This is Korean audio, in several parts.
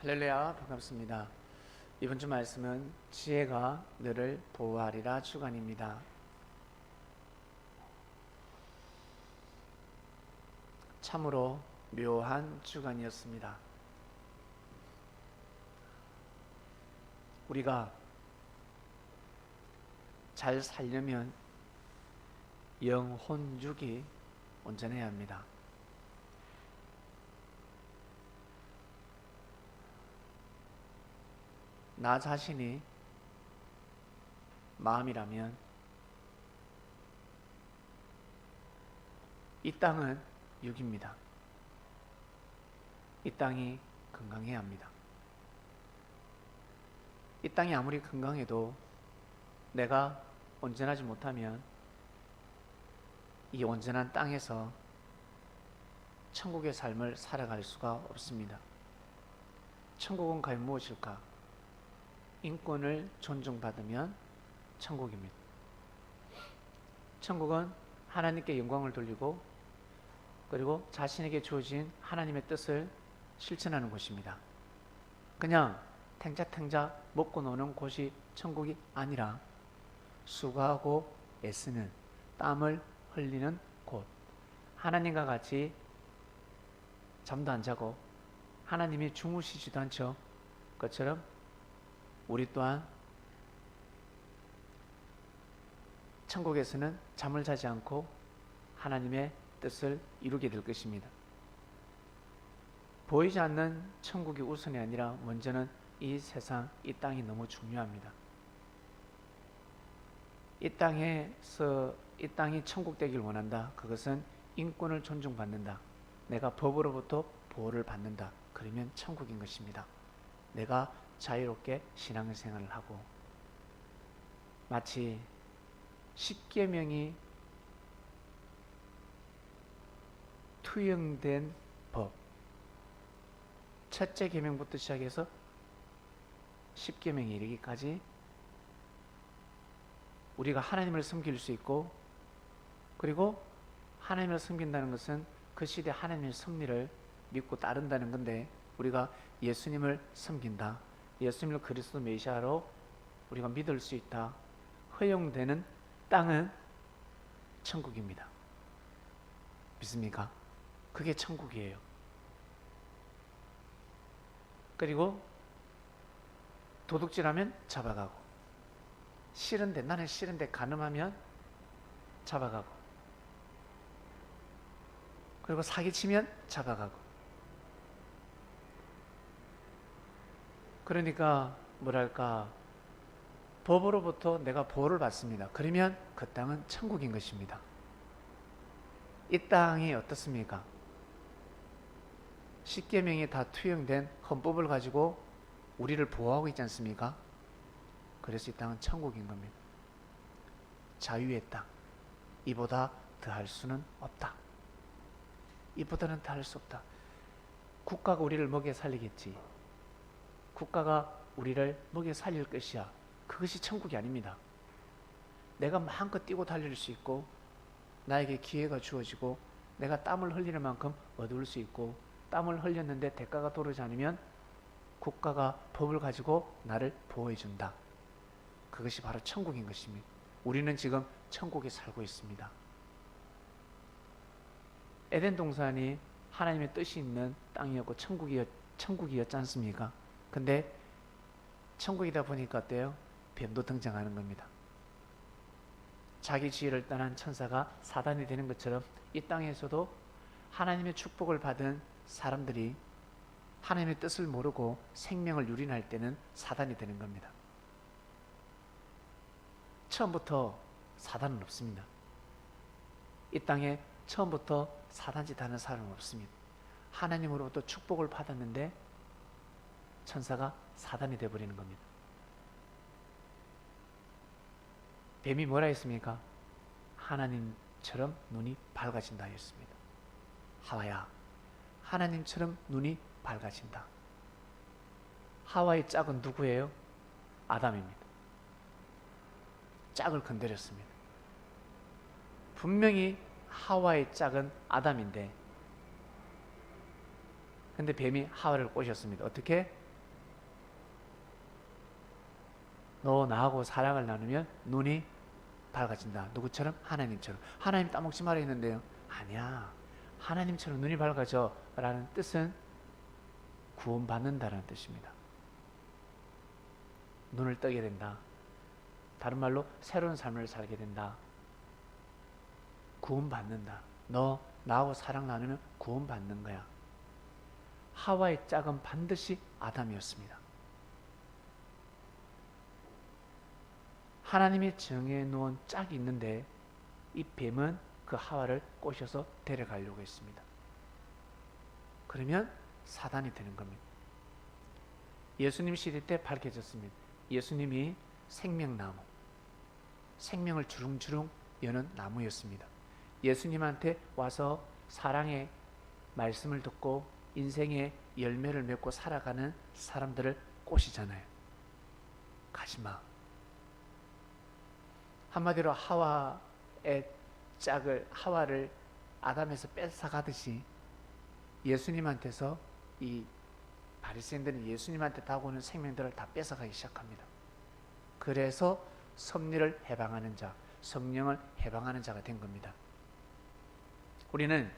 할렐루야, 반갑습니다. 이번 주 말씀은 지혜가 너를 보호하리라 주간입니다. 참으로 묘한 주간이었습니다. 우리가 잘 살려면 영혼육이 온전해야 합니다. 나 자신이 마음이라면 이 땅은 육입니다. 이 땅이 건강해야 합니다. 이 땅이 아무리 건강해도 내가 온전하지 못하면 이 온전한 땅에서 천국의 삶을 살아갈 수가 없습니다. 천국은 과연 무엇일까? 인권을 존중받으면 천국입니다. 천국은 하나님께 영광을 돌리고 그리고 자신에게 주어진 하나님의 뜻을 실천하는 곳입니다. 그냥 탱자탱자 먹고 노는 곳이 천국이 아니라 수고하고 애쓰는, 땀을 흘리는 곳, 하나님과 같이 잠도 안 자고 하나님이 주무시지도 않죠. 그것처럼 우리 또한 천국에서는 잠을 자지 않고 하나님의 뜻을 이루게 될 것입니다. 보이지 않는 천국이 우선이 아니라 먼저는 이 세상, 이 땅이 너무 중요합니다. 이 땅이 천국 되길 원한다. 그것은 인권을 존중받는다. 내가 법으로부터 보호를 받는다. 그러면 천국인 것입니다. 내가 자유롭게 신앙생활을 하고 마치 십계명이 투영된 법, 첫째 계명부터 시작해서 십계명에 이르기까지 우리가 하나님을 섬길 수 있고, 그리고 하나님을 섬긴다는 것은 그 시대 하나님의 섭리를 믿고 따른다는 건데, 우리가 예수님을 섬긴다, 예수님을 그리스도 메시아로 우리가 믿을 수 있다, 허용되는 땅은 천국입니다. 믿습니까? 그게 천국이에요. 그리고 도둑질하면 잡아가고, 나는 싫은데 간음하면 잡아가고, 그리고 사기치면 잡아가고. 그러니까 뭐랄까, 법으로부터 내가 보호를 받습니다. 그러면 그 땅은 천국인 것입니다. 이 땅이 어떻습니까? 십계명이 다 투영된 헌법을 가지고 우리를 보호하고 있지 않습니까? 그래서 이 땅은 천국인 겁니다. 자유의 땅, 이보다 더할 수는 없다. 이보다는 더할 수 없다. 국가가 우리를 먹여 살리겠지. 국가가 우리를 먹여 살릴 것이야. 그것이 천국이 아닙니다. 내가 마음껏 뛰고 달릴 수 있고, 나에게 기회가 주어지고, 내가 땀을 흘리는 만큼 얻을 수 있고, 땀을 흘렸는데 대가가 돌아오지 않으면 국가가 법을 가지고 나를 보호해 준다. 그것이 바로 천국인 것입니다. 우리는 지금 천국에 살고 있습니다. 에덴 동산이 하나님의 뜻이 있는 땅이었고 천국이었지 않습니까? 근데 천국이다 보니까 어때요? 뱀도 등장하는 겁니다. 자기 지혜를 떠난 천사가 사단이 되는 것처럼 이 땅에서도 하나님의 축복을 받은 사람들이 하나님의 뜻을 모르고 생명을 유린할 때는 사단이 되는 겁니다. 처음부터 사단은 없습니다. 이 땅에 처음부터 사단짓 하는 사람은 없습니다. 하나님으로부터 축복을 받았는데 천사가 사단이 되어버리는 겁니다. 뱀이 뭐라 했습니까? 하나님처럼 눈이 밝아진다 했습니다. 하와야, 하나님처럼 눈이 밝아진다. 하와의 짝은 누구예요? 아담입니다. 짝을 건드렸습니다. 분명히 하와의 짝은 아담인데, 근데 뱀이 하와를 꼬셨습니다. 어떻게? 너 나하고 사랑을 나누면 눈이 밝아진다. 누구처럼? 하나님처럼. 하나님 따먹지 말아 했는데요. 아니야. 하나님처럼 눈이 밝아져 라는 뜻은 구원받는다라는 뜻입니다. 눈을 뜨게 된다. 다른 말로 새로운 삶을 살게 된다. 구원받는다. 너 나하고 사랑 나누면 구원받는 거야. 하와의 짝은 반드시 아담이었습니다. 하나님이 정해놓은 짝이 있는데 이 뱀은 그 하와를 꼬셔서 데려가려고 했습니다. 그러면 사단이 되는 겁니다. 예수님 시대 때 밝혀졌습니다. 예수님이 생명나무, 생명을 주릉주릉 여는 나무였습니다. 예수님한테 와서 사랑의 말씀을 듣고 인생의 열매를 맺고 살아가는 사람들을 꼬시잖아요. 가지마. 한마디로 하와의 짝을, 하와를 아담에서 뺏어가듯이 예수님한테서 이 바리새인들은 예수님한테 다가오는 생명들을 다 뺏어가기 시작합니다. 그래서 섭리를 해방하는 자, 성령을 해방하는 자가 된 겁니다. 우리는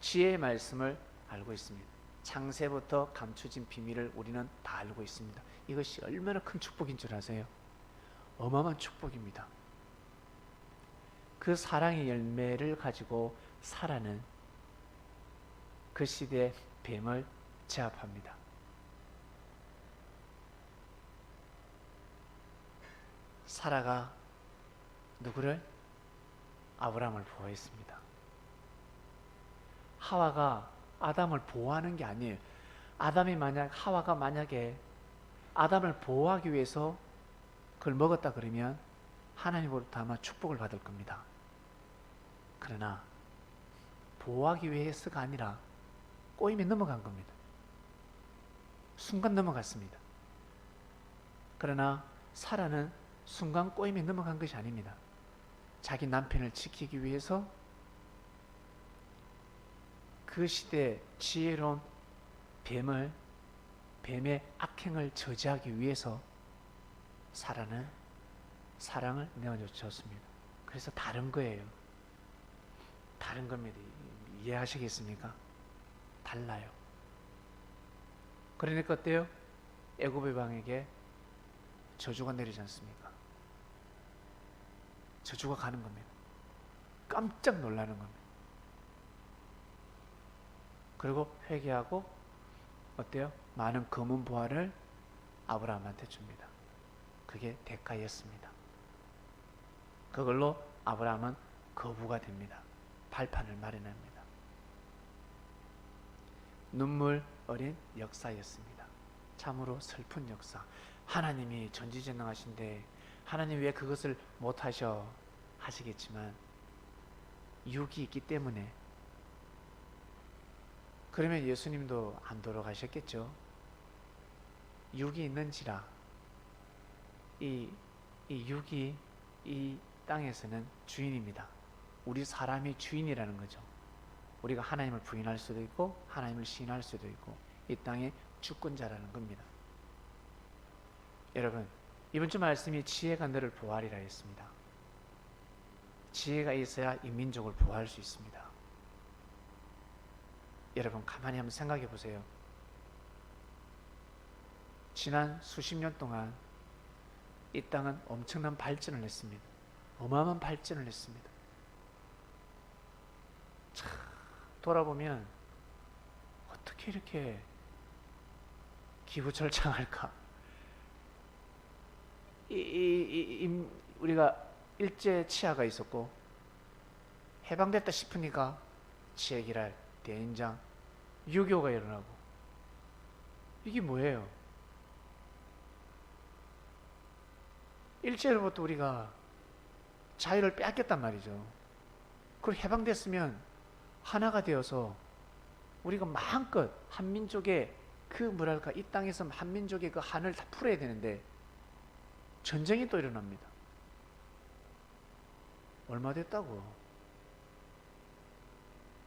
지혜의 말씀을 알고 있습니다. 창세부터 감춰진 비밀을 우리는 다 알고 있습니다. 이것이 얼마나 큰 축복인 줄 아세요? 어마어마한 축복입니다. 그 사랑의 열매를 가지고 사라는 그 시대의 뱀을 제압합니다. 사라가 누구를? 아브라함을 보호했습니다. 하와가 아담을 보호하는 게 아니에요. 하와가 만약에 아담을 보호하기 위해서 그걸 먹었다 그러면 하나님으로부터 아마 축복을 받을 겁니다. 그러나 보호하기 위해서가 아니라 꼬임에 넘어간 겁니다. 순간 넘어갔습니다. 그러나 사라는 순간 꼬임에 넘어간 것이 아닙니다. 자기 남편을 지키기 위해서 그 시대의 지혜로운 뱀의 악행을 저지하기 위해서 사라는 사랑을 내어줬습니다. 그래서 다른 거예요. 다른 겁니다. 이해하시겠습니까? 달라요. 그러니까 어때요? 애굽의 왕에게 저주가 내리지 않습니까? 저주가 가는 겁니다. 깜짝 놀라는 겁니다. 그리고 회개하고 어때요? 많은 검은 보화를 아브라함한테 줍니다. 그게 대가였습니다. 그걸로 아브라함은 거부가 됩니다. 발판을 마련합니다. 눈물 어린 역사였습니다. 참으로 슬픈 역사. 하나님이 전지전능하신데 하나님 왜 그것을 못하셔 하시겠지만 육이 있기 때문에. 그러면 예수님도 안 돌아가셨겠죠. 육이 있는지라 이 육이 이 땅에서는 주인입니다. 우리 사람이 주인이라는 거죠. 우리가 하나님을 부인할 수도 있고 하나님을 시인할 수도 있고 이 땅의 주권자라는 겁니다. 여러분, 이번 주 말씀이 지혜가 너를 보호하리라 했습니다. 지혜가 있어야 이 민족을 보호할 수 있습니다. 여러분, 가만히 한번 생각해 보세요. 지난 수십 년 동안 이 땅은 엄청난 발전을 했습니다. 어마어마한 발전을 했습니다. 참, 돌아보면 어떻게 이렇게 기구절창할까? 우리가 일제 치하가 있었고 해방됐다 싶으니까 치해기랄, 대인장, 유교가 일어나고. 이게 뭐예요? 일제로부터 우리가 자유를 빼앗겼단 말이죠. 그리고 해방됐으면 하나가 되어서 우리가 마음껏 한민족의 그 뭐랄까 이 땅에서 한민족의 그 한을 다 풀어야 되는데 전쟁이 또 일어납니다. 얼마 됐다고?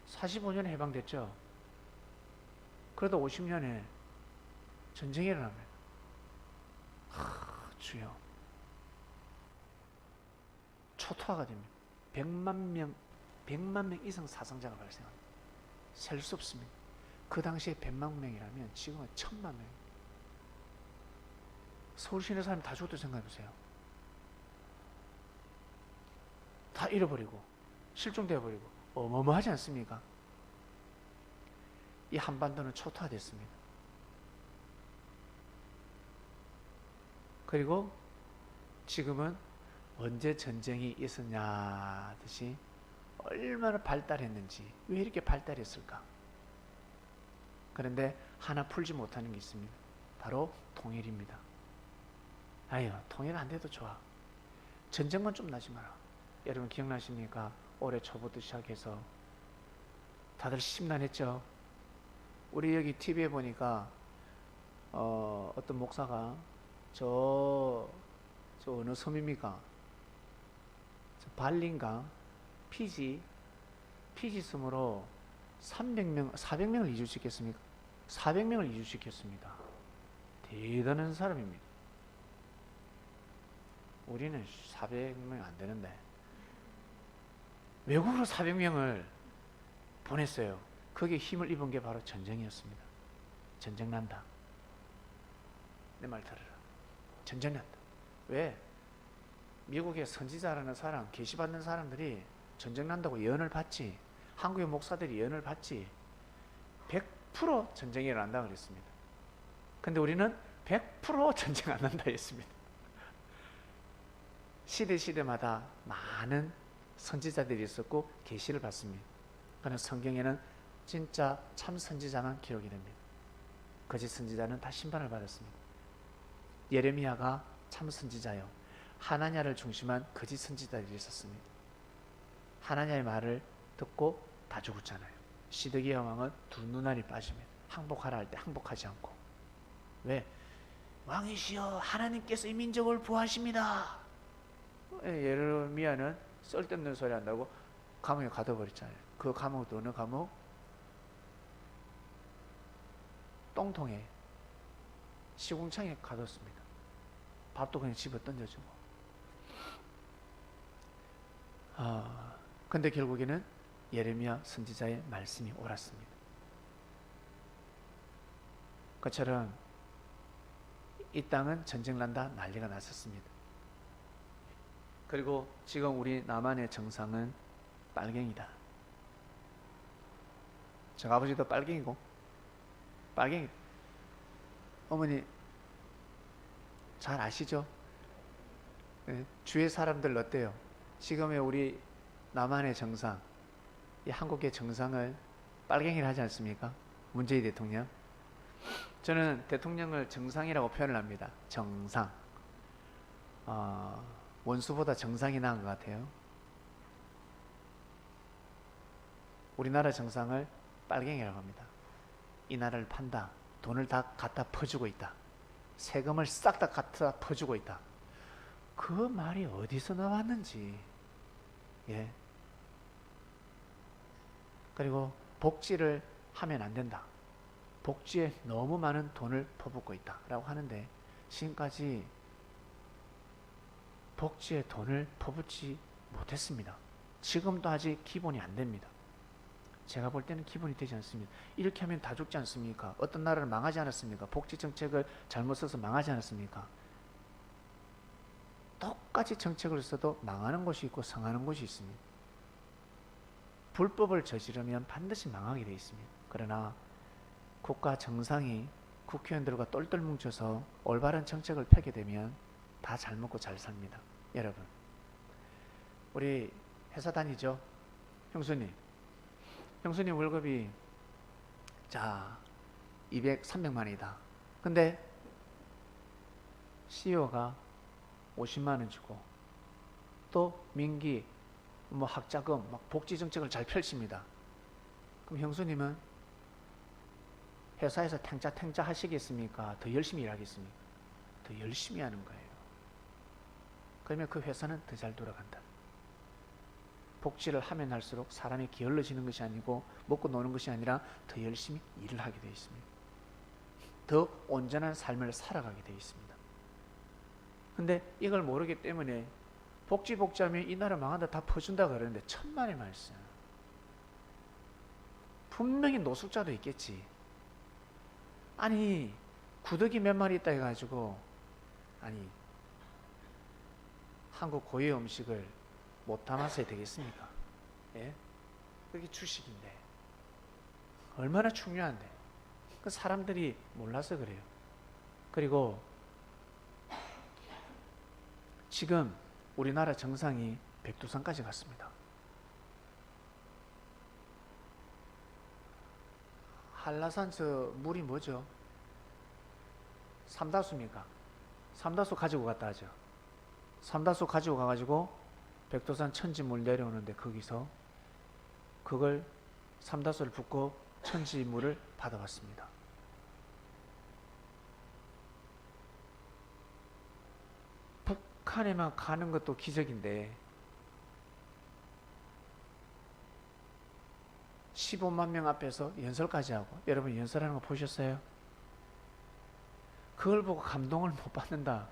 45년에 해방됐죠. 그러다 50년에 전쟁이 일어납니다. 주여. 초토화가 됩니다. 100만 명 이상 사상자가 발생합니다. 셀 수 없습니다. 그 당시에 100만 명이라면 지금은 1000만 명. 서울 시내 사람 다 죽었다고 생각해보세요. 다 잃어버리고 실종되어버리고 어마어마하지 않습니까? 이 한반도는 초토화됐습니다. 그리고 지금은 언제 전쟁이 있었냐 듯이 얼마나 발달했는지, 왜 이렇게 발달했을까? 그런데 하나 풀지 못하는 게 있습니다. 바로 통일입니다. 아유, 통일 안 돼도 좋아. 전쟁만 좀 나지 마라. 여러분 기억나십니까? 올해 초부터 시작해서 다들 심란했죠. 우리 여기 TV에 보니까 어떤 목사가 저 어느 섬입니까? 저 발리인가? 피지 섬으로 300명, 400명을 이주시켰습니까? 400명을 이주시켰습니다. 대단한 사람입니다. 우리는 400명 안 되는데 외국으로 400명을 보냈어요. 거기에 힘을 입은 게 바로 전쟁이었습니다. 전쟁 난다. 내 말 들어라. 전쟁 난다. 왜? 미국의 선지자라는 사람, 계시받는 사람들이 전쟁 난다고 예언을 받지. 한국의 목사들이 예언을 받지. 100% 전쟁이 일어난다 그랬습니다. 근데 우리는 100% 전쟁 안 난다 했습니다. 시대마다 많은 선지자들이 있었고 계시를 받습니다. 그러나 성경에는 진짜 참 선지자만 기록이 됩니다. 거짓 선지자는 다 심판을 받았습니다. 예레미야가 참 선지자요, 하나냐를 중심한 거짓 선지자들이 있었습니다. 하나냐의 말을 듣고 다 죽었잖아요. 시드기야 왕은 두 눈알이 빠집니다. 항복하라 할 때 항복하지 않고. 왜? 왕이시여, 하나님께서 이 민족을 보호하십니다. 예레미야는 쓸데없는 소리 한다고 감옥에 가둬버렸잖아요. 그 감옥도 어느 감옥? 똥통에, 시궁창에 가뒀습니다. 밥도 그냥 집어 던져주고. 근데 결국에는 예레미야 선지자의 말씀이 옳았습니다. 그처럼 이 땅은 전쟁 난다 난리가 났었습니다. 그리고 지금 우리 남한의 정상은 빨갱이다. 저 아버지도 빨갱이고, 빨갱이. 어머니 잘 아시죠? 네, 주위 사람들 어때요? 지금의 우리 남한의 정상, 이 한국의 정상을 빨갱이를 하지 않습니까? 문재인 대통령. 저는 대통령을 정상이라고 표현을 합니다. 정상. 원수보다 정상이 나은 것 같아요. 우리나라 정상을 빨갱이라고 합니다. 이 나라를 판다. 돈을 다 갖다 퍼주고 있다. 세금을 싹 다 갖다 퍼주고 있다. 그 말이 어디서 나왔는지. 예. 그리고 복지를 하면 안 된다. 복지에 너무 많은 돈을 퍼붓고 있다 라고 하는데, 지금까지 복지에 돈을 퍼붓지 못했습니다. 지금도 아직 기본이 안 됩니다. 제가 볼 때는 기본이 되지 않습니다. 이렇게 하면 다 죽지 않습니까? 어떤 나라는 망하지 않았습니까? 복지 정책을 잘못 써서 망하지 않았습니까? 똑같이 정책을 써도 망하는 곳이 있고 성하는 곳이 있습니다. 불법을 저지르면 반드시 망하게 되어 있습니다. 그러나 국가 정상이 국회의원들과 똘똘 뭉쳐서 올바른 정책을 펴게 되면 다 잘 먹고 잘 삽니다. 여러분, 우리 회사 다니죠? 형수님 월급이 자 300만이다. 근데 CEO가 50만원 주고 또 민기, 학자금, 복지 정책을 잘 펼칩니다. 그럼 형수님은 회사에서 탱자 하시겠습니까? 더 열심히 일하겠습니까? 더 열심히 하는 거예요. 그러면 그 회사는 더 잘 돌아간다. 복지를 하면 할수록 사람이 게을러지는 것이 아니고 먹고 노는 것이 아니라 더 열심히 일을 하게 되어 있습니다. 더 온전한 삶을 살아가게 되어 있습니다. 근데 이걸 모르기 때문에 복지복지하면 이 나라 망한다 다 퍼준다 그러는데 천만의 말씀. 분명히 노숙자도 있겠지. 아니 구더기 몇 마리 있다 해가지고 아니 한국 고유의 음식을 못 담았어야 되겠습니까? 예? 그게 주식인데 얼마나 중요한데 그 사람들이 몰라서 그래요. 그리고 지금 우리나라 정상이 백두산까지 갔습니다. 한라산 저 물이 뭐죠? 삼다수입니까? 삼다수 가지고 갔다 하죠. 삼다수 가지고 가가지고 백두산 천지물 내려오는데 거기서 그걸 삼다수를 붓고 천지물을 받아왔습니다. 북한에만 가는 것도 기적인데 15만 명 앞에서 연설까지 하고, 여러분 연설하는 거 보셨어요? 그걸 보고 감동을 못 받는다.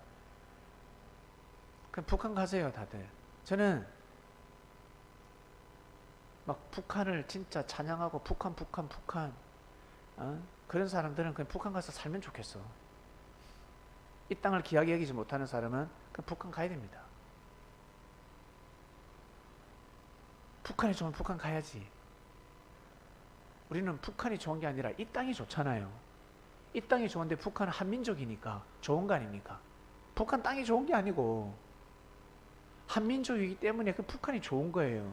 그럼 북한 가세요 다들. 저는 막 북한을 진짜 찬양하고 북한 그런 사람들은 그냥 북한 가서 살면 좋겠어. 이 땅을 귀하게 여기지 못하는 사람은 그냥 북한 가야 됩니다. 북한이 좋으면 북한 가야지. 우리는 북한이 좋은 게 아니라 이 땅이 좋잖아요. 이 땅이 좋은데 북한은 한민족이니까 좋은 거 아닙니까? 북한 땅이 좋은 게 아니고 한민족이기 때문에 그 북한이 좋은 거예요.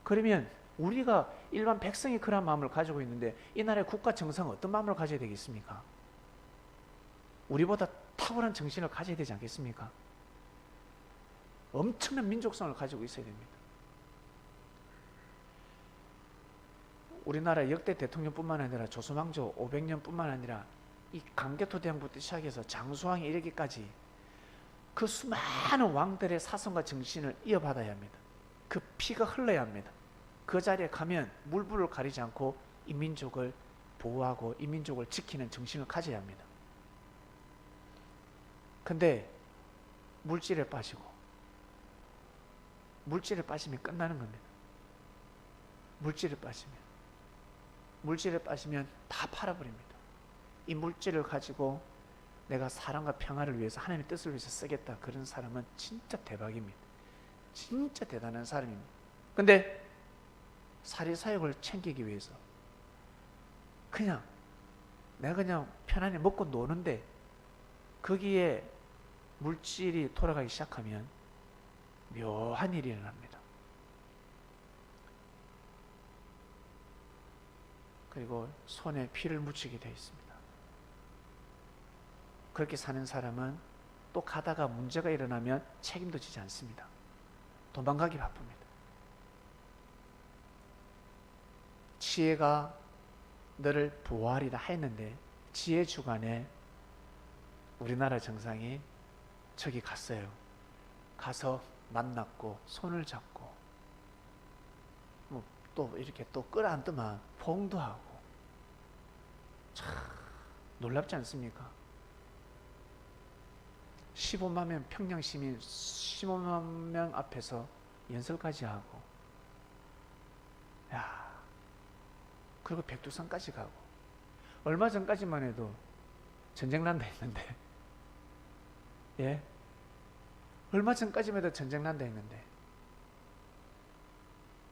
그러면 우리가 일반 백성이 그런 마음을 가지고 있는데 이 나라의 국가 정상은 어떤 마음을 가져야 되겠습니까? 우리보다 탁월한 정신을 가져야 되지 않겠습니까? 엄청난 민족성을 가지고 있어야 됩니다. 우리나라 역대 대통령뿐만 아니라 조선왕조 500년뿐만 아니라 이 강개토대왕부터 시작해서 장수왕에 이르기까지 그 수많은 왕들의 사성과 정신을 이어받아야 합니다. 그 피가 흘러야 합니다. 그 자리에 가면 물불을 가리지 않고 이 민족을 보호하고 이 민족을 지키는 정신을 가져야 합니다. 근데 물질에 빠지고 물질에 빠지면 끝나는 겁니다. 물질에 빠지면 다 팔아버립니다. 이 물질을 가지고 내가 사랑과 평화를 위해서 하나님의 뜻을 위해서 쓰겠다, 그런 사람은 진짜 대박입니다. 진짜 대단한 사람입니다. 근데 사리사욕을 챙기기 위해서 그냥 내가 그냥 편안히 먹고 노는데 거기에 물질이 돌아가기 시작하면 묘한 일이 일어납니다. 그리고 손에 피를 묻히게 되어 있습니다. 그렇게 사는 사람은 또 가다가 문제가 일어나면 책임도 지지 않습니다. 도망가기 바쁩니다. 지혜가 너를 보호하리라 했는데 지혜 주간에 우리나라 정상이 저기 갔어요. 가서 만났고 손을 잡고 뭐 또 이렇게 또 끌어안더만 포옹도 하고, 참 놀랍지 않습니까? 15만 명 평양 시민 15만 명 앞에서 연설까지 하고, 야, 그리고 백두산까지 가고. 얼마 전까지만 해도 전쟁 난다 했는데, 예, 얼마 전까지만 해도 전쟁 난다 했는데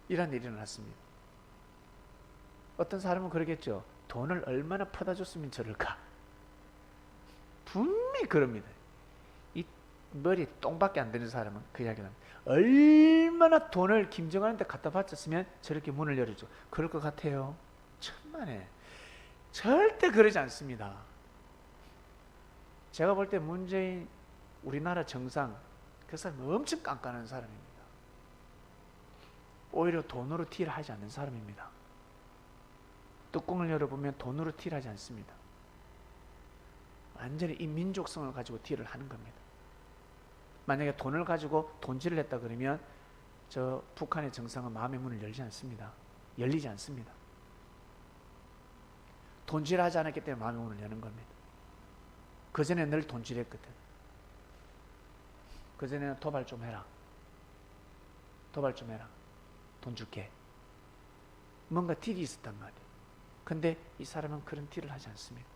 이런 일이 일어났습니다. 어떤 사람은 그러겠죠. 돈을 얼마나 퍼다 줬으면 저럴까. 분명히 그럽니다. 이 머리 똥밖에 안 되는 사람은 그 이야기를 합니다. 얼마나 돈을 김정은한테 갖다 바쳤으면 저렇게 문을 열어줘. 그럴 것 같아요. 천만에. 절대 그러지 않습니다. 제가 볼 때 문재인 우리나라 정상, 그 사람 엄청 깐깐한 사람입니다. 오히려 돈으로 딜을 하지 않는 사람입니다. 뚜껑을 열어보면 돈으로 딜하지 않습니다. 완전히 이 민족성을 가지고 딜을 하는 겁니다. 만약에 돈을 가지고 돈질을 했다 그러면 저 북한의 정상은 마음의 문을 열지 않습니다. 열리지 않습니다. 돈질하지 않았기 때문에 마음의 문을 여는 겁니다. 그 전에 늘 돈질했거든. 그전에는 도발 좀 해라. 도발 좀 해라. 돈 줄게. 뭔가 딜이 있었단 말이에요. 근데 이 사람은 그런 딜을 하지 않습니다.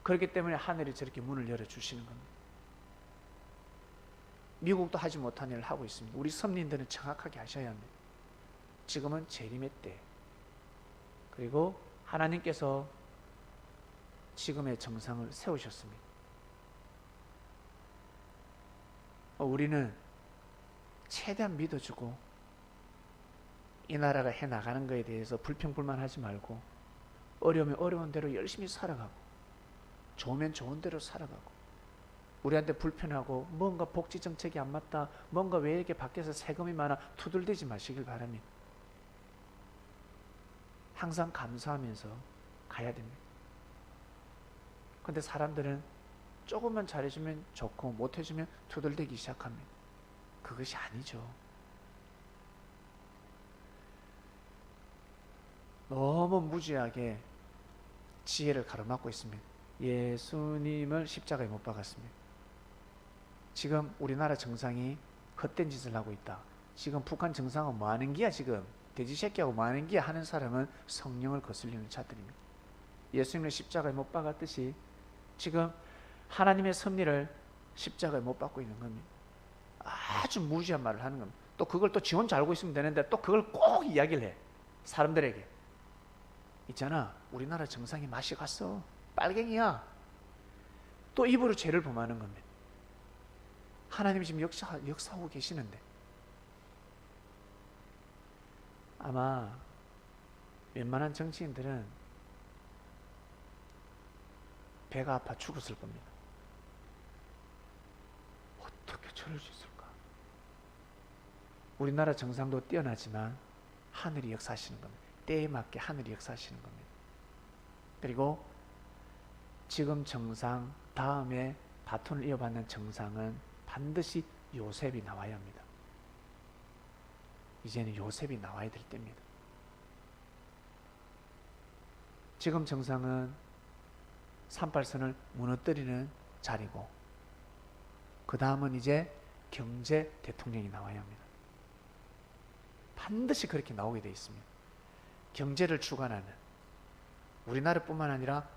그렇기 때문에 하늘이 저렇게 문을 열어주시는 겁니다. 미국도 하지 못한 일을 하고 있습니다. 우리 선민들은 정확하게 하셔야 합니다. 지금은 재림의 때. 그리고 하나님께서 지금의 정상을 세우셨습니다. 우리는 최대한 믿어주고 이 나라가 해나가는 것에 대해서 불평불만하지 말고 어려우면 어려운 대로 열심히 살아가고 좋으면 좋은 대로 살아가고 우리한테 불편하고 뭔가 복지 정책이 안 맞다 뭔가 왜 이렇게 밖에서 세금이 많아 투덜대지 마시길 바랍니다. 항상 감사하면서 가야 됩니다. 근데 사람들은 조금만 잘해주면 좋고 못해주면 투덜대기 시작합니다. 그것이 아니죠. 너무 무지하게 지혜를 가로막고 있습니다. 예수님을 십자가에 못 박았습니다. 지금 우리나라 정상이 헛된 짓을 하고 있다. 지금 북한 정상은 뭐 하는 기야 지금 돼지 새끼하고 뭐 하는 기야 하는 사람은 성령을 거슬리는 자들입니다. 예수님을 십자가에 못 박았듯이 지금 하나님의 섭리를 십자가에 못 박고 있는 겁니다. 아주 무지한 말을 하는 겁니다. 또 그걸 또 지 혼자 알고 있으면 되는데 또 그걸 꼭 이야기를 해. 사람들에게. 있잖아 우리나라 정상이 맛이 갔어. 빨갱이야. 또 입으로 죄를 범하는 겁니다. 하나님이 지금 역사하고 계시는데 아마 웬만한 정치인들은 배가 아파 죽었을 겁니다. 어떻게 저럴 수 있을까? 우리나라 정상도 뛰어나지만 하늘이 역사하시는 겁니다. 때에 맞게 하늘이 역사하시는 겁니다. 그리고 지금 정상 다음에 바톤을 이어받는 정상은 반드시 요셉이 나와야 합니다. 이제는 요셉이 나와야 될 때입니다. 지금 정상은 38선을 무너뜨리는 자리고 그 다음은 이제 경제 대통령이 나와야 합니다. 반드시 그렇게 나오게 되어 있습니다. 경제를 주관하는 우리나라뿐만 아니라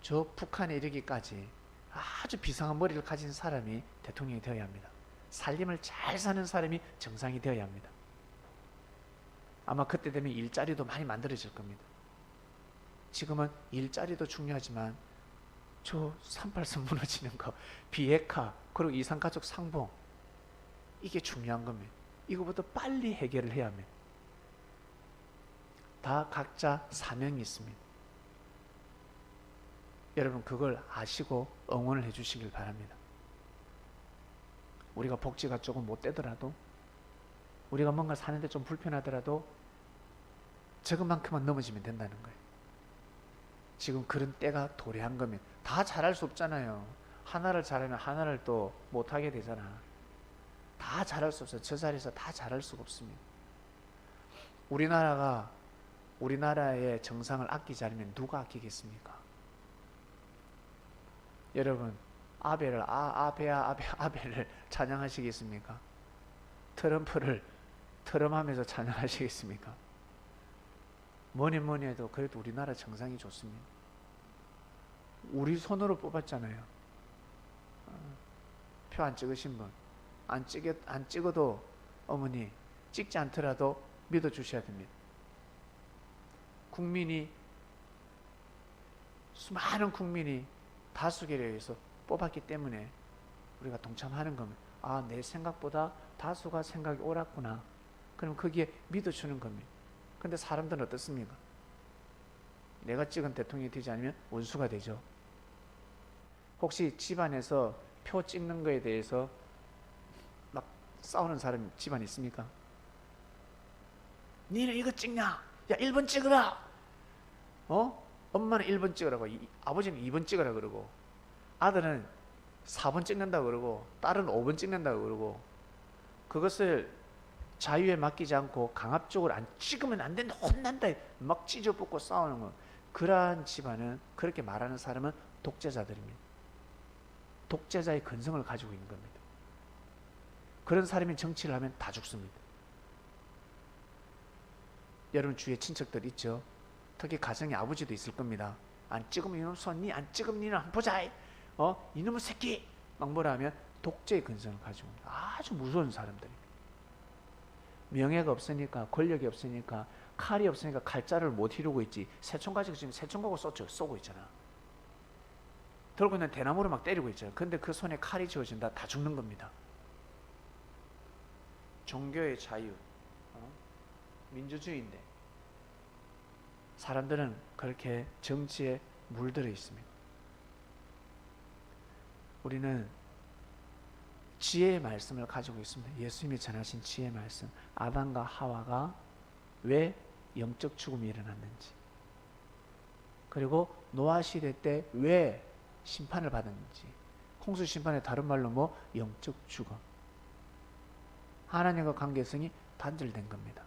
저 북한에 이르기까지 아주 비상한 머리를 가진 사람이 대통령이 되어야 합니다. 살림을 잘 사는 사람이 정상이 되어야 합니다. 아마 그때 되면 일자리도 많이 만들어질 겁니다. 지금은 일자리도 중요하지만 저 38선 무너지는 거, 비핵화, 그리고 이산가족 상봉 이게 중요한 겁니다. 이거부터 빨리 해결을 해야 합니다. 다 각자 사명이 있습니다. 여러분 그걸 아시고 응원을 해주시길 바랍니다. 우리가 복지가 조금 못되더라도 우리가 뭔가 사는데 좀 불편하더라도 저것만큼만 넘어지면 된다는 거예요. 지금 그런 때가 도래한 겁니다. 다 잘할 수 없잖아요. 하나를 잘하면 하나를 또 못하게 되잖아. 다 잘할 수 없어요. 저 자리에서 다 잘할 수가 없습니다. 우리나라의 정상을 아끼지 않으면 누가 아끼겠습니까? 여러분 아벨을 찬양하시겠습니까? 트럼프를 트럼하면서 찬양하시겠습니까? 뭐니 해도 그래도 우리나라 정상이 좋습니다. 우리 손으로 뽑았잖아요. 표 안 찍으신 분, 안 찍어도 어머니 찍지 않더라도 믿어주셔야 됩니다. 수많은 국민이 다수결에 의해서 뽑았기 때문에 우리가 동참하는 겁니다. 아, 내 생각보다 다수가 생각이 옳았구나. 그럼 거기에 믿어주는 겁니다. 근데 사람들은 어떻습니까? 내가 찍은 대통령이 되지 않으면 원수가 되죠. 혹시 집안에서 표 찍는 거에 대해서 막 싸우는 사람 집안 있습니까? 니는 이거 찍냐? 야 1번 찍으라! 엄마는 1번 찍으라고, 아버지는 2번 찍으라 그러고, 아들은 4번 찍는다고 그러고, 딸은 5번 찍는다고 그러고, 그것을 자유에 맡기지 않고 강압적으로 안 찍으면 안 된다, 혼난다, 막 찢어붓고 싸우는 거. 그러한 집안은, 그렇게 말하는 사람은 독재자들입니다. 독재자의 근성을 가지고 있는 겁니다. 그런 사람이 정치를 하면 다 죽습니다. 여러분 주위에 친척들 있죠? 특히 가정의 아버지도 있을 겁니다. 안 찍으면 이놈 손니, 안 찍으면 니는 한번 보자. 이놈의 새끼! 막 뭐라 하면 독재의 근성을 가지고 아주 무서운 사람들입니다. 명예가 없으니까, 권력이 없으니까, 칼이 없으니까 칼자를 못 이루고 있지. 새총 가지고 지금 새총하고 쏘고 있잖아. 들고 있는 대나무로 막 때리고 있잖아. 근데 그 손에 칼이 쥐어진다, 다 죽는 겁니다. 종교의 자유, 민주주의인데 사람들은 그렇게 정치에 물들어 있습니다. 우리는 지혜의 말씀을 가지고 있습니다. 예수님이 전하신 지혜의 말씀. 아담과 하와가 왜 영적 죽음이 일어났는지, 그리고 노아 시대 때 왜 심판을 받았는지. 홍수 심판의 다른 말로 뭐 영적 죽음. 하나님과 관계성이 단절된 겁니다.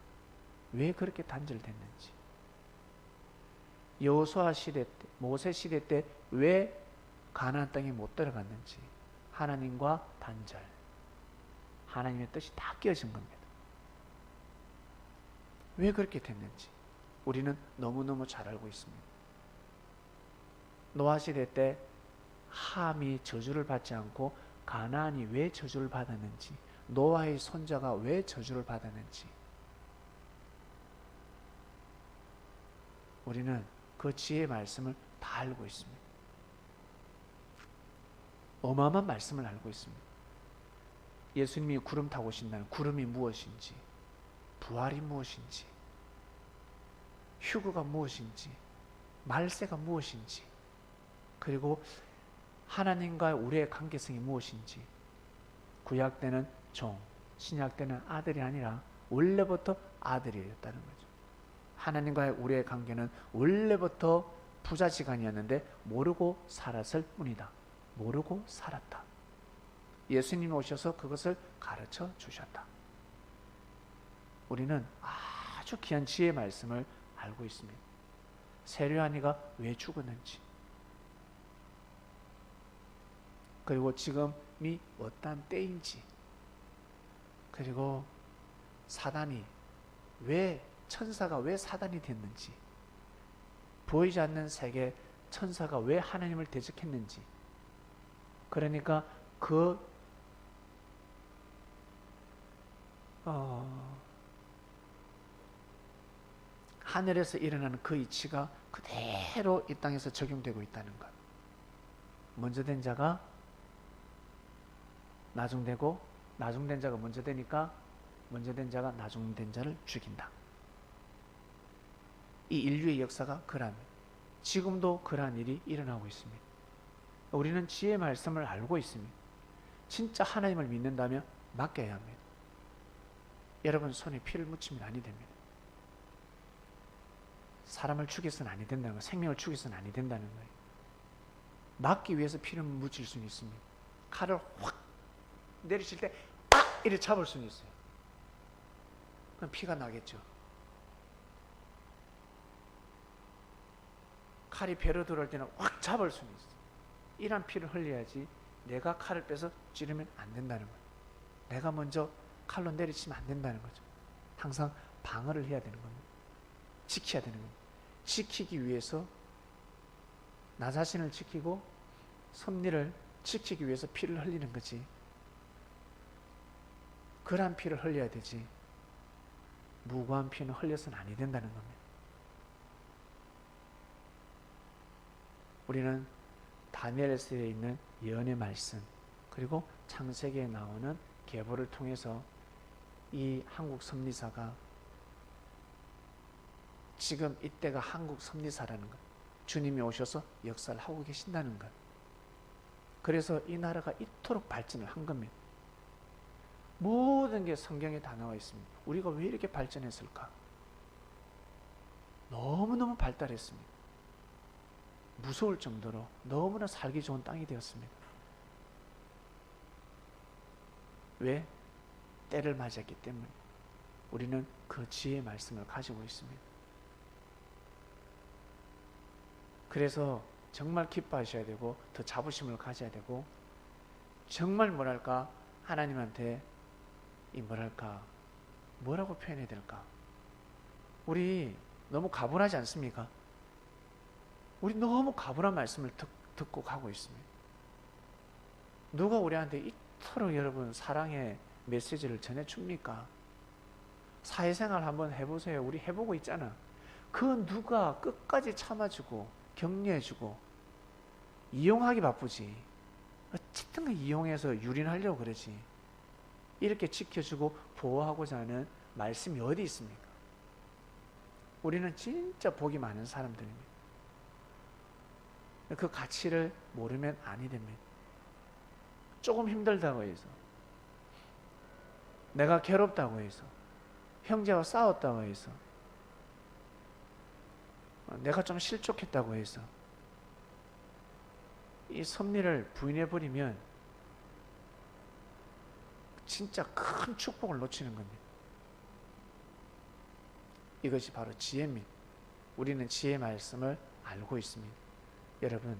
왜 그렇게 단절됐는지. 여호수아 시대 때, 모세 시대 때 왜 가나안 땅에 못 들어갔는지. 하나님과 단절. 하나님의 뜻이 다 깨어진 겁니다. 왜 그렇게 됐는지 우리는 너무너무 잘 알고 있습니다. 노아 시대 때 함이 저주를 받지 않고 가나안이 왜 저주를 받았는지, 노아의 손자가 왜 저주를 받았는지 우리는 그 지혜의 말씀을 다 알고 있습니다. 어마어마한 말씀을 알고 있습니다. 예수님이 구름 타고 오신다는 구름이 무엇인지, 부활이 무엇인지, 휴거가 무엇인지, 말세가 무엇인지, 그리고 하나님과 우리의 관계성이 무엇인지. 구약 때는 종, 신약 때는 아들이 아니라 원래부터 아들이었다는 거죠. 하나님과의 우리의 관계는 원래부터 부자지간이었는데 모르고 살았을 뿐이다. 모르고 살았다. 예수님이 오셔서 그것을 가르쳐 주셨다. 우리는 아주 귀한 지혜의 말씀을 알고 있습니다. 세례요한이가 왜 죽었는지, 그리고 지금이 어떠한 때인지, 그리고 사단이 왜, 천사가 왜 사단이 됐는지, 보이지 않는 세계 천사가 왜 하나님을 대적했는지. 그러니까 하늘에서 일어나는 그 이치가 그대로 이 땅에서 적용되고 있다는 것. 먼저 된 자가 나중되고, 나중된 자가 먼저 되니까 먼저 된 자가 나중된 자를 죽인다. 이 인류의 역사가 그러한, 지금도 그러한 일이 일어나고 있습니다. 우리는 지혜의 말씀을 알고 있습니다. 진짜 하나님을 믿는다면 맡겨야 합니다. 여러분 손에 피를 묻히면 아니 됩니다. 사람을 죽여서는 아니 된다는 거예요. 생명을 죽여서는 아니 된다는 거예요. 막기 위해서 피를 묻힐 수는 있습니다. 칼을 확 내리칠 때 이렇게 잡을 수는 있어요. 그럼 피가 나겠죠. 칼이 배로 들어올 때는 확 잡을 수는 있어요. 이런 피를 흘려야지 내가 칼을 빼서 찌르면 안 된다는 거예요. 내가 먼저 칼로 내리치면 안 된다는 거죠. 항상 방어를 해야 되는 겁니다. 지켜야 되는 겁니다. 지키기 위해서, 나 자신을 지키고 섭리를 지키기 위해서 피를 흘리는 거지. 그러한 피를 흘려야 되지. 무고한 피는 흘려서는 아니 된다는 겁니다. 우리는 다니엘서에 있는 예언의 말씀, 그리고 창세기에 나오는 계보를 통해서 이 한국 섭리사가, 지금 이때가 한국 섭리사라는 것, 주님이 오셔서 역사를 하고 계신다는 것, 그래서 이 나라가 이토록 발전을 한 겁니다. 모든 게 성경에 다 나와 있습니다. 우리가 왜 이렇게 발전했을까? 너무너무 발달했습니다. 무서울 정도로 너무나 살기 좋은 땅이 되었습니다. 왜? 때를 맞이했기 때문에. 우리는 그 지혜의 말씀을 가지고 있습니다. 그래서 정말 기뻐하셔야 되고, 더 자부심을 가져야 되고, 정말 뭐랄까 하나님한테 이 뭐랄까, 뭐라고 표현해야 될까? 우리 너무 가분하지 않습니까? 우리 너무 가분한 말씀을 듣고 가고 있습니다. 누가 우리한테 이토록 여러분 사랑의 메시지를 전해줍니까? 사회생활 한번 해보세요. 우리 해보고 있잖아. 그 누가 끝까지 참아주고 격려해주고 이용하기 바쁘지. 어쨌든 이용해서 유린하려고 그러지. 이렇게 지켜주고 보호하고자 하는 말씀이 어디 있습니까? 우리는 진짜 복이 많은 사람들입니다. 그 가치를 모르면 아니 됩니다. 조금 힘들다고 해서, 내가 괴롭다고 해서, 형제와 싸웠다고 해서, 내가 좀 실족했다고 해서 이 섭리를 부인해버리면 진짜 큰 축복을 놓치는 겁니다. 이것이 바로 지혜입니다. 우리는 지혜의 말씀을 알고 있습니다. 여러분,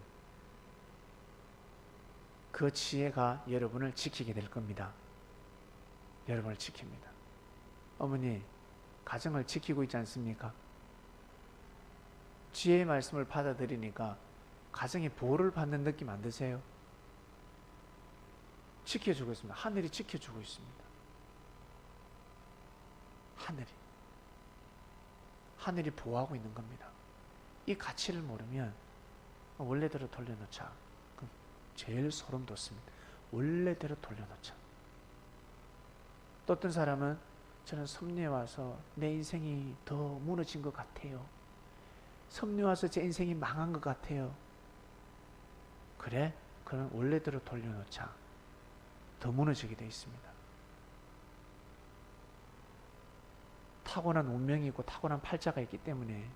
그 지혜가 여러분을 지키게 될 겁니다. 여러분을 지킵니다. 어머니, 가정을 지키고 있지 않습니까? 지혜의 말씀을 받아들이니까 가정이 보호를 받는 느낌 안 드세요? 지켜주고 있습니다. 하늘이 지켜주고 있습니다. 하늘이 보호하고 있는 겁니다. 이 가치를 모르면 원래대로 돌려놓자. 그럼 제일 소름 돋습니다. 원래대로 돌려놓자. 또 어떤 사람은 저는 섭리에 와서 내 인생이 더 무너진 것 같아요. 섭리에 와서 제 인생이 망한 것 같아요. 그래? 그럼 원래대로 돌려놓자. 더 무너지게 되어 있습니다. 타고난 운명이 있고 타고난 팔자가 있기 때문에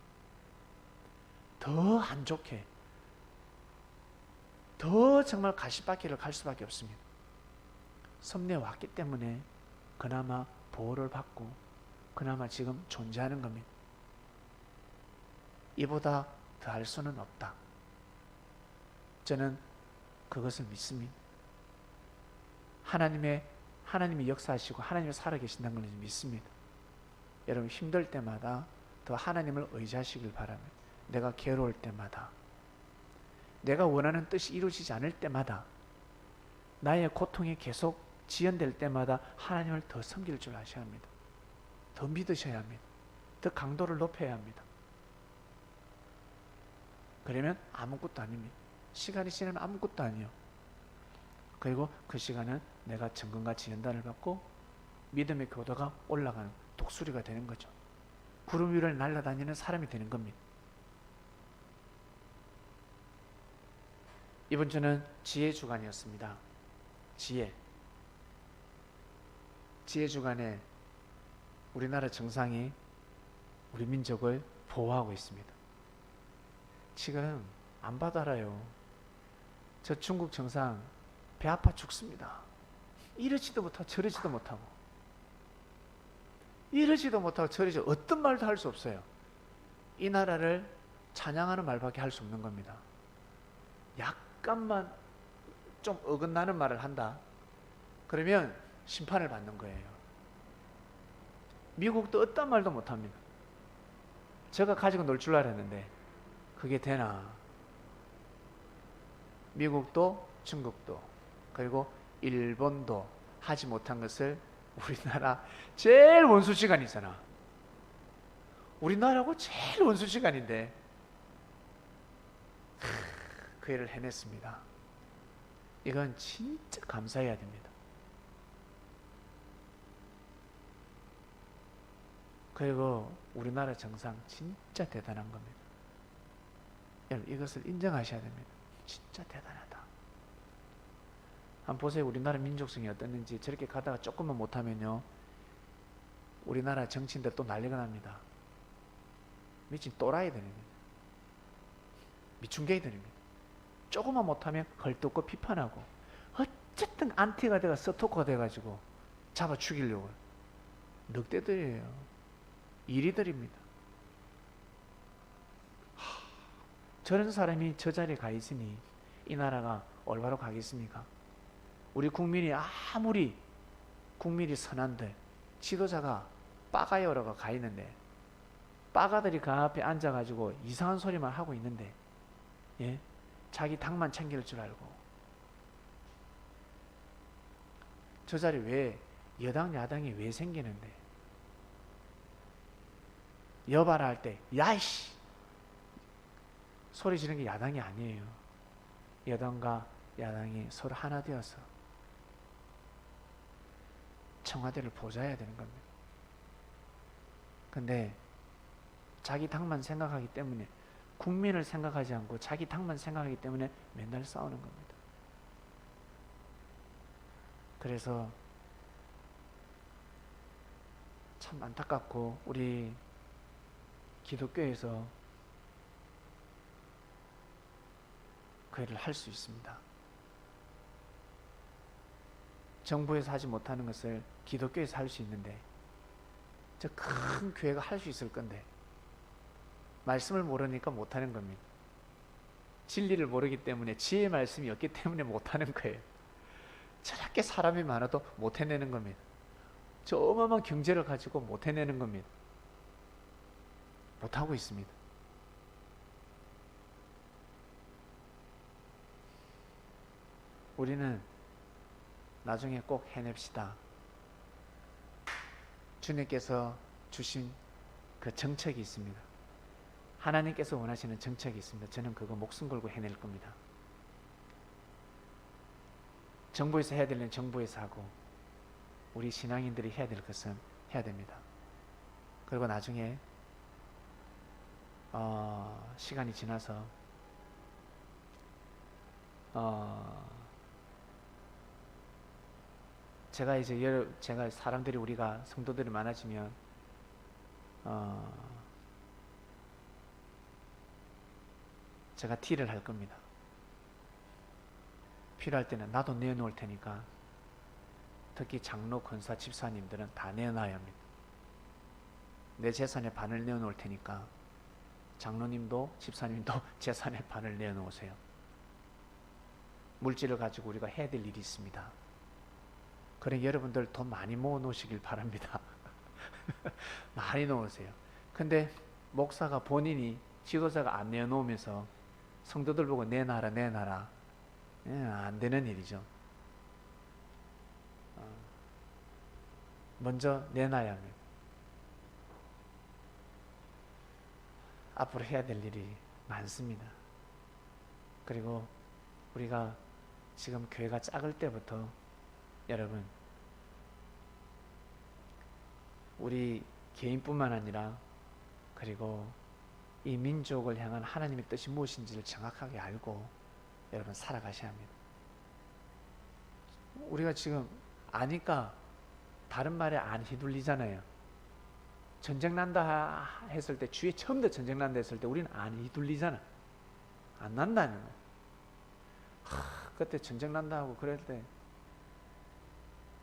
더 안 좋게, 더 정말 가시밭길을 갈 수밖에 없습니다. 섭리에 왔기 때문에 그나마 보호를 받고 그나마 지금 존재하는 겁니다. 이보다 더할 수는 없다. 저는 그것을 믿습니다. 하나님이 역사하시고 하나님이 살아계신다는 걸 믿습니다. 여러분 힘들 때마다 더 하나님을 의지하시길 바랍니다. 내가 괴로울 때마다, 내가 원하는 뜻이 이루어지지 않을 때마다, 나의 고통이 계속 지연될 때마다 하나님을 더 섬길 줄 아셔야 합니다. 더 믿으셔야 합니다. 더 강도를 높여야 합니다. 그러면 아무것도 아닙니다. 시간이 지나면 아무것도 아니요. 그리고 그 시간은 내가 정금같이 연단을 받고 믿음의 교도가 올라가는 독수리가 되는 거죠. 구름 위를 날아다니는 사람이 되는 겁니다. 이번 주는 지혜 주간이었습니다. 지혜 주간에 우리나라 정상이 우리 민족을 보호하고 있습니다. 지금 안 받아라요. 저 중국 정상 배 아파 죽습니다. 이러지도 못하고 저러지도 못하고, 이러지도 못하고 저러지도, 어떤 말도 할 수 없어요. 이 나라를 찬양하는 말밖에 할 수 없는 겁니다. 약간만 좀 어긋나는 말을 한다, 그러면 심판을 받는 거예요. 미국도 어떤 말도 못합니다. 제가 가지고 놀 줄 알았는데 그게 되나? 미국도 중국도 그리고 일본도 하지 못한 것을 우리나라 제일 원수 시간이잖아. 우리나라하고 제일 원수 시간인데 그 일을 해냈습니다. 이건 진짜 감사해야 됩니다. 그리고 우리나라 정상 진짜 대단한 겁니다. 여러분 이것을 인정하셔야 됩니다. 진짜 대단하다. 한번 보세요. 우리나라 민족성이 어땠는지. 저렇게 가다가 조금만 못하면요, 우리나라 정치인들 또 난리가 납니다. 미친 또라이들입니다. 미충개이들입니다. 조금만 못하면 걸뜯고 비판하고, 어쨌든 안티가 돼가 서토커가 돼가지고 잡아 죽이려고. 늑대들이에요. 이리들입니다. 저런 사람이 저 자리에 가 있으니 이 나라가 올바로 가겠습니까? 우리 국민이 아무리 국민이 선한데 지도자가 빠가여러가 가 있는데 빠가들이 그 앞에 앉아가지고 이상한 소리만 하고 있는데 예? 자기 당만 챙길 줄 알고 저 자리 왜 여당 야당이 왜 생기는데 여봐라 할 때 야이씨 소리 지르는 게 야당이 아니에요. 여당과 야당이 서로 하나 되어서 청와대를 보좌해야 되는 겁니다. 근데 자기 당만 생각하기 때문에 국민을 생각하지 않고 자기 당만 생각하기 때문에 맨날 싸우는 겁니다. 그래서 참 안타깝고 우리 기독교에서 그 일을 할 수 있습니다. 정부에서 하지 못하는 것을 기독교에서 할 수 있는데 저 큰 교회가 할 수 있을 건데 말씀을 모르니까 못하는 겁니다. 진리를 모르기 때문에 지혜의 말씀이 없기 때문에 못하는 거예요. 저렇게 사람이 많아도 못 해내는 겁니다. 저 어마어마한 경제를 가지고 못 해내는 겁니다. 못하고 있습니다. 우리는 나중에 꼭 해냅시다. 주님께서 주신 그 정책이 있습니다. 하나님께서 원하시는 정책이 있습니다. 저는 그거 목숨 걸고 해낼 겁니다. 정부에서 해야 될 일은 정부에서 하고 우리 신앙인들이 해야 될 것은 해야 됩니다. 그리고 나중에 시간이 지나서 제가 사람들이 우리가 성도들이 많아지면 제가 딜을 할 겁니다. 필요할 때는 나도 내어놓을 테니까 특히 장로, 권사, 집사님들은 다 내어놔야 합니다. 내 재산의 반을 내어놓을 테니까 장로님도 집사님도 재산의 반을 내어놓으세요. 물질을 가지고 우리가 해야 될 일이 있습니다. 그러니 여러분들 돈 많이 모아 놓으시길 바랍니다. 많이 놓으세요. 근데 목사가 본인이 지도자가 안 내어놓으면서 성도들 보고 내놔라 안 되는 일이죠. 먼저 내놔야 합니다. 앞으로 해야 될 일이 많습니다. 그리고 우리가 지금 교회가 작을 때부터 여러분 우리 개인뿐만 아니라 그리고 이 민족을 향한 하나님의 뜻이 무엇인지를 정확하게 알고 여러분 살아가셔야 합니다. 우리가 지금 아니까 다른 말에 안 휘둘리잖아요. 전쟁 난다 했을 때 주위에 처음부터 전쟁 난다 했을 때 우리는 안 휘둘리잖아. 안 난다는 거야. 그때 전쟁 난다 하고 그럴 때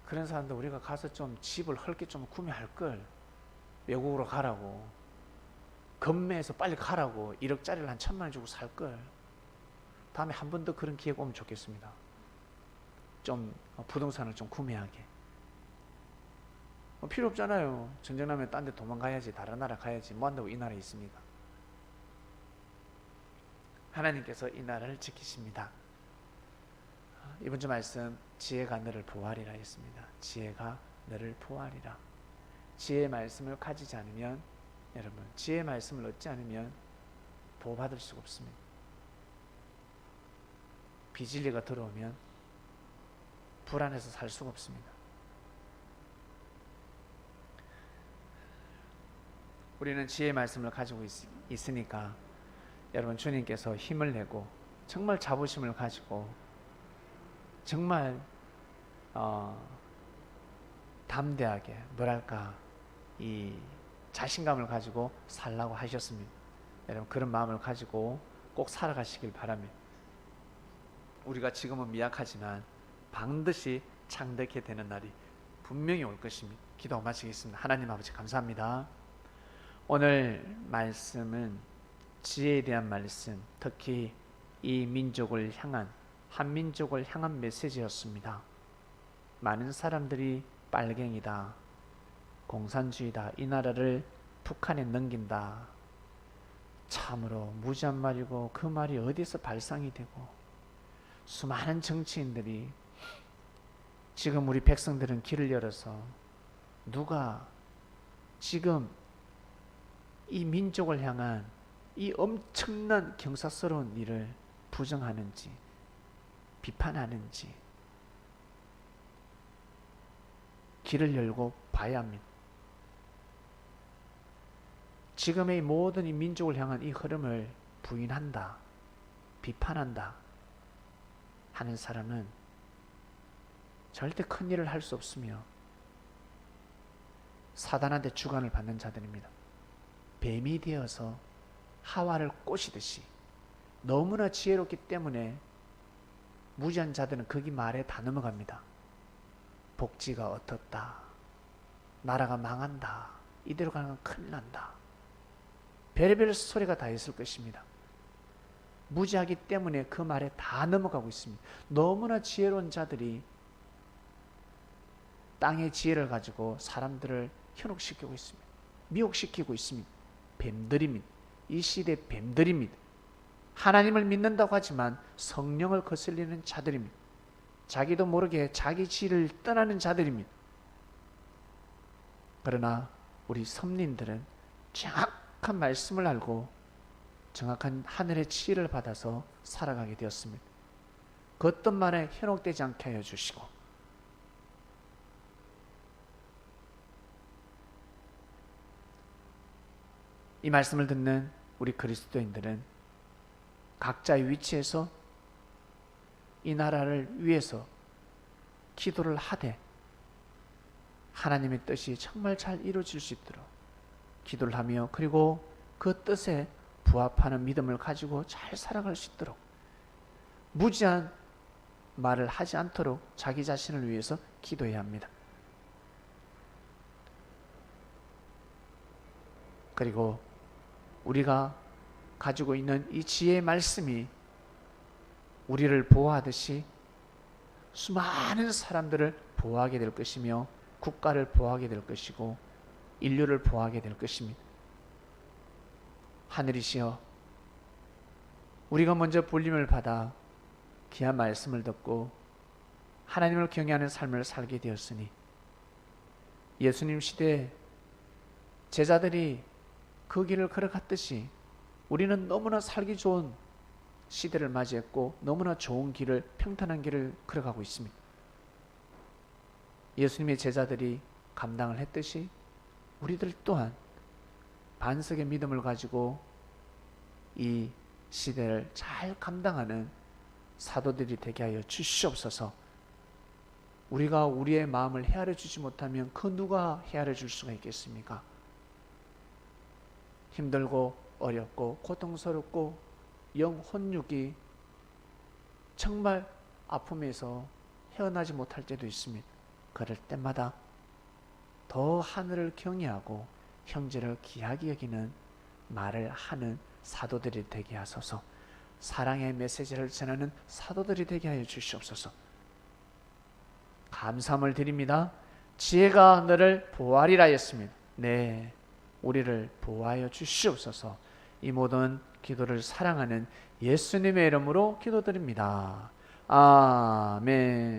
그런 사람들 우리가 가서 좀 집을 헐게 좀 구매할 걸. 외국으로 가라고 건매해서 빨리 가라고 1억짜리를 한 1,000만 원 주고 살 걸. 다음에 한 번 더 그런 기회가 오면 좋겠습니다. 좀 부동산을 좀 구매하게. 필요 없잖아요. 전쟁 나면 딴 데 도망가야지. 다른 나라 가야지. 뭐 한다고 이 나라에 있습니까? 하나님께서 이 나라를 지키십니다. 이번 주 말씀 지혜가 너를 보호하리라 했습니다. 지혜가 너를 보호하리라. 지혜의 말씀을 가지지 않으면 여러분 지혜의 말씀을 얻지 않으면 보호받을 수가 없습니다. 비진리가 들어오면 불안해서 살 수가 없습니다. 우리는 지혜의 말씀을 가지고 있으니까 여러분 주님께서 힘을 내고 정말 자부심을 가지고 정말 담대하게 뭐랄까 이 자신감을 가지고 살라고 하셨습니다. 여러분 그런 마음을 가지고 꼭 살아가시길 바랍니다. 우리가 지금은 미약하지만 반드시 창대케 되는 날이 분명히 올 것입니다. 기도 마치겠습니다. 하나님 아버지 감사합니다. 오늘 말씀은 지혜에 대한 말씀, 특히 이 민족을 향한 한민족을 향한 메시지였습니다. 많은 사람들이 빨갱이다, 공산주의다, 이 나라를 북한에 넘긴다. 참으로 무지한 말이고 그 말이 어디서 발상이 되고 수많은 정치인들이 지금 우리 백성들은 길을 열어서 누가 지금 이 민족을 향한 이 엄청난 경사스러운 일을 부정하는지 비판하는지 길을 열고 봐야 합니다. 지금의 모든 이 민족을 향한 이 흐름을 부인한다, 비판한다 하는 사람은 절대 큰 일을 할 수 없으며 사단한테 주관을 받는 자들입니다. 뱀이 되어서 하와를 꼬시듯이 너무나 지혜롭기 때문에 무지한 자들은 거기 말에 다 넘어갑니다. 복지가 어떻다, 나라가 망한다, 이대로 가면 큰일 난다, 별의별 소리가 다 있을 것입니다. 무지하기 때문에 그 말에 다 넘어가고 있습니다. 너무나 지혜로운 자들이 땅의 지혜를 가지고 사람들을 현혹시키고 있습니다. 미혹시키고 있습니다. 뱀들입니다. 이 시대 뱀들입니다. 하나님을 믿는다고 하지만 성령을 거슬리는 자들입니다. 자기도 모르게 자기 지혜를 떠나는 자들입니다. 그러나 우리 선민들은 정확한 말씀을 알고 정확한 하늘의 지혜를 받아서 살아가게 되었습니다. 그 어떤 말에 현혹되지 않게 하여 주시고 이 말씀을 듣는 우리 그리스도인들은 각자의 위치에서 이 나라를 위해서 기도를 하되 하나님의 뜻이 정말 잘 이루어질 수 있도록 기도를 하며 그리고 그 뜻에 부합하는 믿음을 가지고 잘 살아갈 수 있도록 무지한 말을 하지 않도록 자기 자신을 위해서 기도해야 합니다. 그리고 우리가 가지고 있는 이 지혜의 말씀이 우리를 보호하듯이 수많은 사람들을 보호하게 될 것이며 국가를 보호하게 될 것이고 인류를 보호하게 될 것입니다. 하늘이시여, 우리가 먼저 불림을 받아 귀한 말씀을 듣고 하나님을 경외하는 삶을 살게 되었으니 예수님 시대에 제자들이 그 길을 걸어갔듯이 우리는 너무나 살기 좋은 시대를 맞이했고 너무나 좋은 길을, 평탄한 길을 걸어가고 있습니다. 예수님의 제자들이 감당을 했듯이 우리들 또한 반석의 믿음을 가지고 이 시대를 잘 감당하는 사도들이 되게 하여 주시옵소서. 우리가 우리의 마음을 헤아려 주지 못하면 그 누가 헤아려 줄 수가 있겠습니까? 힘들고 어렵고 고통스럽고 영 혼육이 정말 아픔에서 헤어나지 못할 때도 있습니다. 그럴 때마다 더 하늘을 경외하고 형제를 귀하게 여기는 말을 하는 사도들이 되게 하소서. 사랑의 메시지를 전하는 사도들이 되게 하여 주시옵소서. 감사함을 드립니다. 지혜가 너를 보호하리라 했습니다. 네, 우리를 보호하여 주시옵소서. 이 모든 기도를 사랑하는 예수님의 이름으로 기도드립니다. 아멘.